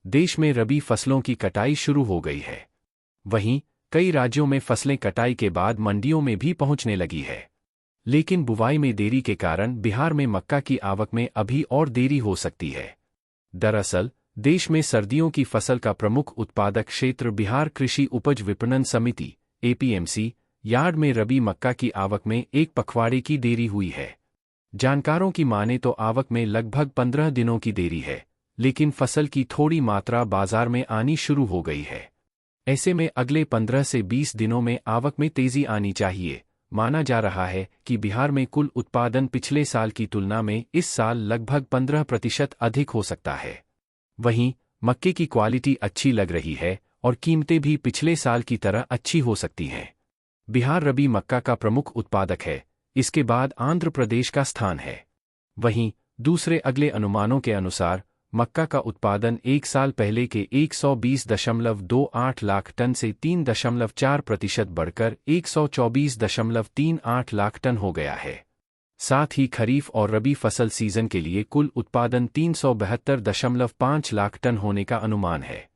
देश में रबी फसलों की कटाई शुरू हो गई है। वहीं कई राज्यों में फसलें कटाई के बाद मंडियों में भी पहुंचने लगी है। लेकिन बुवाई में देरी के कारण बिहार में मक्का की आवक में अभी और देरी हो सकती है। दरअसल देश में सर्दियों की फसल का प्रमुख उत्पादक क्षेत्र बिहार कृषि उपज विपणन समिति एपीएमसी यार्ड में रबी मक्का की आवक में एक पखवाड़े की देरी हुई है। जानकारों की माने तो आवक में लगभग 15 दिनों की देरी है, लेकिन फसल की थोड़ी मात्रा बाजार में आनी शुरू हो गई है। ऐसे में अगले 15 से 20 दिनों में आवक में तेजी आनी चाहिए। माना जा रहा है कि बिहार में कुल उत्पादन पिछले साल की तुलना में इस साल लगभग 15% अधिक हो सकता है। वहीं मक्के की क्वालिटी अच्छी लग रही है और कीमतें भी पिछले साल की तरह अच्छी हो सकती हैं। बिहार रबी मक्का का प्रमुख उत्पादक है, इसके बाद आंध्र प्रदेश का स्थान है। वहीं दूसरे अगले अनुमानों के अनुसार मक्का का उत्पादन एक साल पहले के 120.28 लाख टन से 3.4% बढ़कर 124.38 लाख टन हो गया है। साथ ही खरीफ और रबी फसल सीजन के लिए कुल उत्पादन 372.5 लाख टन होने का अनुमान है।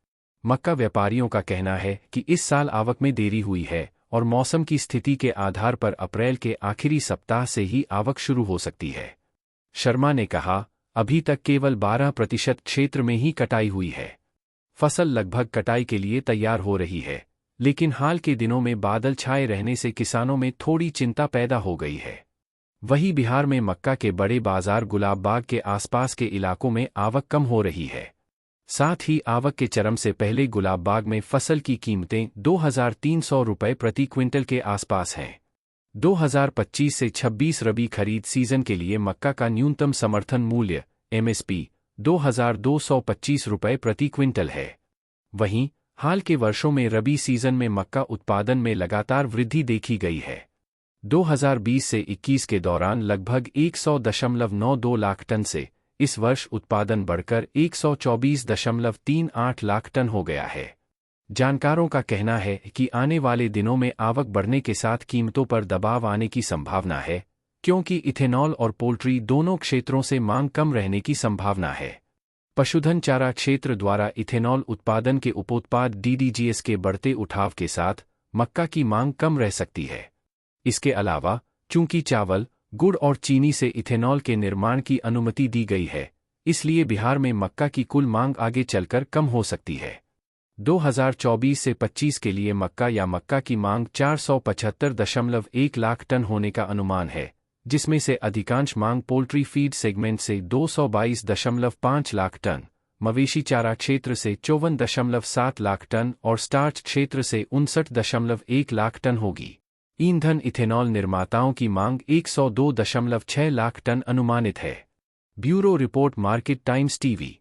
मक्का व्यापारियों का कहना है कि इस साल आवक में देरी हुई है और मौसम की स्थिति के आधार पर अप्रैल के आखिरी सप्ताह से ही आवक शुरू हो सकती है। शर्मा ने कहा, अभी तक केवल 12% क्षेत्र में ही कटाई हुई है। फसल लगभग कटाई के लिए तैयार हो रही है, लेकिन हाल के दिनों में बादल छाए रहने से किसानों में थोड़ी चिंता पैदा हो गई है। वहीं बिहार में मक्का के बड़े बाजार गुलाबबाग के आसपास के इलाकों में आवक कम हो रही है। साथ ही आवक के चरम से पहले गुलाबबाग में फसल की कीमतें 2,300 रुपये प्रति क्विंटल के आसपास हैं। 2025 से 26 रबी खरीद सीजन के लिए मक्का का न्यूनतम समर्थन मूल्य एमएसपी 2,225 रुपये प्रति क्विंटल है। वहीं हाल के वर्षों में रबी सीजन में मक्का उत्पादन में लगातार वृद्धि देखी गई है। 2020 से 21 के दौरान लगभग 100.92 लाख टन से इस वर्ष उत्पादन बढ़कर 124.38 लाख टन हो गया है। जानकारों का कहना है कि आने वाले दिनों में आवक बढ़ने के साथ कीमतों पर दबाव आने की संभावना है, क्योंकि इथेनॉल और पोल्ट्री दोनों क्षेत्रों से मांग कम रहने की संभावना है। पशुधन चारा क्षेत्र द्वारा इथेनॉल उत्पादन के उपोत्पाद डीडीजीएस के बढ़ते उठाव के साथ मक्का की मांग कम रह सकती है। इसके अलावा चूंकि चावल, गुड़ और चीनी से इथेनॉल के निर्माण की अनुमति दी गई है, इसलिए बिहार में मक्का की कुल मांग आगे चलकर कम हो सकती है। 2024 से 25 के लिए मक्का या मक्का की मांग 475.1 लाख टन होने का अनुमान है, जिसमें से अधिकांश मांग पोल्ट्री फीड सेगमेंट से 222.5 लाख टन, मवेशी चारा क्षेत्र से 54.7 लाख टन और स्टार्च क्षेत्र से 59.1 लाख टन होगी। ईंधन इथेनॉल निर्माताओं की मांग 102.6 लाख टन अनुमानित है। Bureau report market times TV.